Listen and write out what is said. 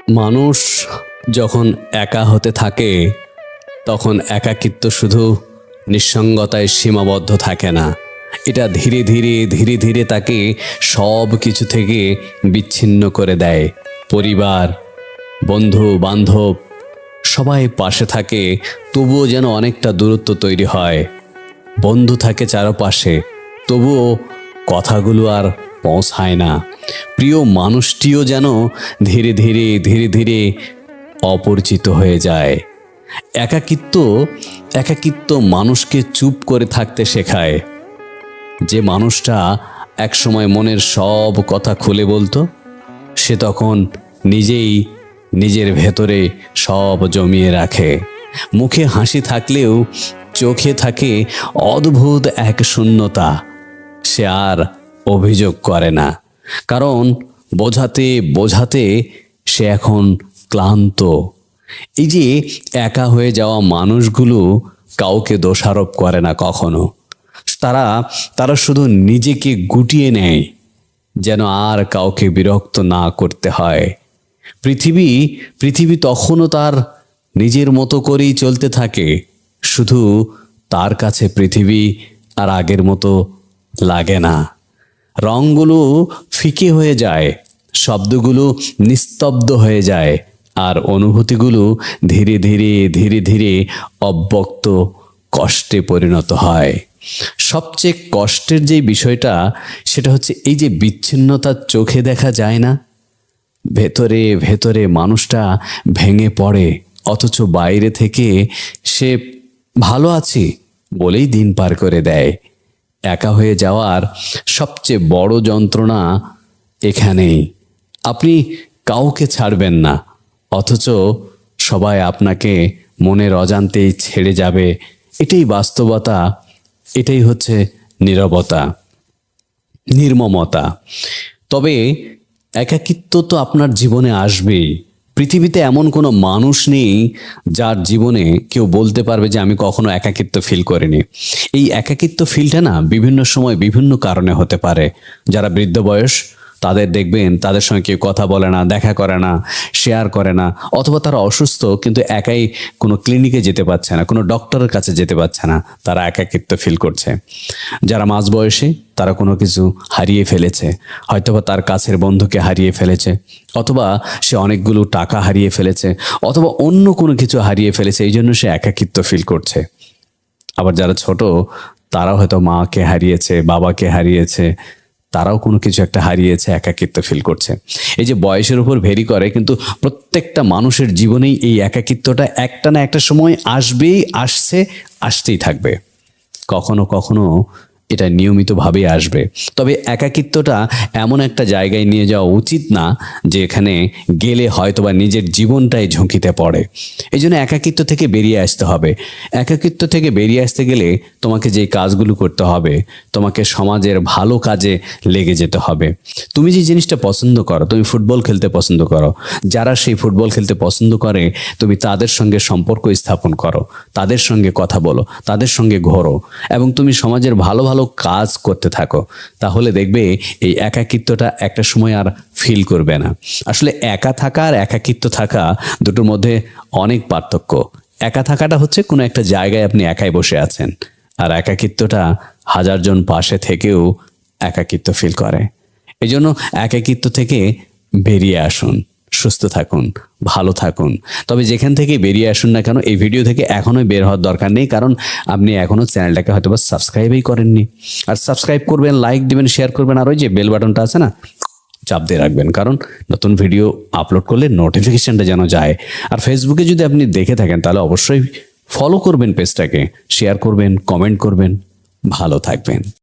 মানুষ যখন একা হতে থাকে তখন একাকিত্ব শুধু নিঃসঙ্গতায় সীমাবদ্ধ থাকে না, এটা ধীরে ধীরে ধীরে ধীরে তাকে সব কিছু থেকে বিচ্ছিন্ন করে দেয়। পরিবার, বন্ধু বান্ধব সবাই পাশে থাকে, তবুও যেন অনেকটা দূরত্ব তৈরি হয়। বন্ধু থাকে চারপাশে, তবুও কথাগুলো আর পৌঁছায় না। প্রিয় মানুষটিও যেন ধীরে ধীরে ধীরে ধীরে অপরিচিত হয়ে যায়। একাকিত্ব একাকিত্ব মানুষকে চুপ করে থাকতে শেখায়। যে মানুষটা একসময় মনের সব কথা খুলে বলতো, সে তখন নিজেই নিজের ভেতরে সব জমিয়ে রাখে। মুখে হাসি থাকলেও চোখে থাকে অদ্ভুত এক শূন্যতা। সে আর অভিযোগ করে না, কারণ বোঝাতে বোঝাতে সে এখন ক্লান্ত। এই যে একা হয়ে যাওয়া মানুষগুলো কাউকে দোষারোপ করে না কখনো। তারা তারা শুধু নিজেকে গুটিয়ে নেয়, যেন আর কাউকে বিরক্ত না করতে হয়। পৃথিবী তখনও তার নিজের মতো করেই চলতে থাকে, শুধু তার কাছে পৃথিবী আর আগের মতো লাগে না। রঙগুলো ফিকে হয়ে যায়, শব্দগুলো নিস্তব্ধ হয়ে যায়, আর অনুভূতিগুলো ধীরে ধীরে ধীরে ধীরে অব্যক্ত কষ্টে পরিণত হয়। সবচেয়ে কষ্টের যে বিষয়টা, সেটা হচ্ছে এই যে বিচ্ছিন্নতা চোখে দেখা যায় না, ভেতরে ভেতরে মানুষটা ভেঙে পড়ে, অথচ বাইরে থেকে সে ভালো আছি বলেই দিন পার করে দেয়। একা হয়ে যাওয়ার সবচেয়ে বড় যন্ত্রণা এখানেই। আপনি কাউকে ছাড়বেন না, অথচ সবাই আপনাকে মনের অজান্তেই ছেড়ে যাবে। এটাই বাস্তবতা, এটাই হচ্ছে নীরবতা, নির্মমতা। তবে একাকিত্ব তো আপনার জীবনে আসবেই। পৃথিবীতে এমন কোনো মানুষ নেই যার জীবনে কেউ বলতে পারবে যে আমি কখনো একাকিত্ব ফিল করিনি। এই একাকিত্ব ফিলটা না বিভিন্ন সময় বিভিন্ন কারণে হতে পারে। যারা বৃদ্ধ বয়স, তাদের দেখবেন তাদের সঙ্গে কেউ কথা বলে না, দেখা করে না, শেয়ার করে না, অথবা তারা অসুস্থ কিন্তু একাই কোনো ক্লিনিকে যেতে পারছে না, কোনো ডক্টরের কাছে যেতে পারছে না, তারা একাকিত্ব ফিল করছে। যারা মাঝবয়সী, তারা কোনো কিছু হারিয়ে ফেলেছে, হয়তোবা তার কাছের বন্ধুকে হারিয়ে ফেলেছে, অথবা সে অনেকগুলো টাকা হারিয়ে ফেলেছে, অথবা অন্য কোনো কিছু হারিয়ে ফেলেছে, এই জন্য সে একাকিত্ব ফিল করছে। আবার যারা ছোট, তারাও হয়তো মাকে হারিয়েছে, বাবাকে হারিয়েছে, তারাও কোনো কিছু একটা হারিয়েছে, একাকিত্ব ফিল করছে। এই যে বয়সের উপর ভেরি করে, কিন্তু প্রত্যেকটা মানুষের জীবনেই এই একাকিত্বটা একটা না একটা সময় আসবেই, আসতেই থাকবে। কখনো কখনো এটা নিয়মিতভাবেই আসবে। তবে একাকিত্বটা এমন একটা জায়গায় নিয়ে যাওয়া উচিত না যে এখানে গেলে হয়তোবা নিজের জীবনটাই ঝুঁকিতে পড়ে। এই জন্য একাকিত্ব থেকে বেরিয়ে আসতে হবে। একাকিত্ব থেকে বেরিয়ে আসতে গেলে তোমাকে যে কাজগুলো করতে হবে, তোমাকে সমাজের ভালো কাজে লেগে যেতে হবে। তুমি যে জিনিসটা পছন্দ করো, তুমি ফুটবল খেলতে পছন্দ করো, যারা সেই ফুটবল খেলতে পছন্দ করে, তুমি তাদের সঙ্গে সম্পর্ক স্থাপন করো, তাদের সঙ্গে কথা বলো, তাদের সঙ্গে ঘোরো, এবং তুমি সমাজের ভালো ভালো কাজ করতে থাকো। তাহলে দেখবে এই একাকিত্বটা একটা সময় আর ফিল করবে না। আসলে একা থাকা আর একাকিত্ব থাকা দুটোর মধ্যে অনেক পার্থক্য। একা থাকাটা হচ্ছে কোনো একটা জায়গায় আপনি একাই বসে আছেন, আর একাকিত্বটা হাজারজন পাশে থেকেও একাকিত্ব ফিল করে। এই জন্য একাকিত্ব থেকে বেরিয়ে আসুন, সুস্থ থাকুন, ভালো থাকুন। তবে যেখান থেকে বেরিয়ে আসুন না কেন, এই ভিডিও থেকে এখনোই বের হওয়ার দরকার নেই, কারণ আপনি এখনও চ্যানেলটাকে হয়তো বা সাবস্ক্রাইবই করেননি। আর সাবস্ক্রাইব করবেন, লাইক দিবেন, শেয়ার করবেন, আর ওই যে বেল বাটনটা আছে না, চাপ দিয়ে রাখবেন, কারণ নতুন ভিডিও আপলোড করলে নোটিফিকেশনটা যেন যায়। আর ফেসবুকে যদি আপনি দেখে থাকেন, তাহলে অবশ্যই ফলো করবেন পেজটাকে, শেয়ার করবেন, কমেন্ট করবেন। ভালো থাকবেন।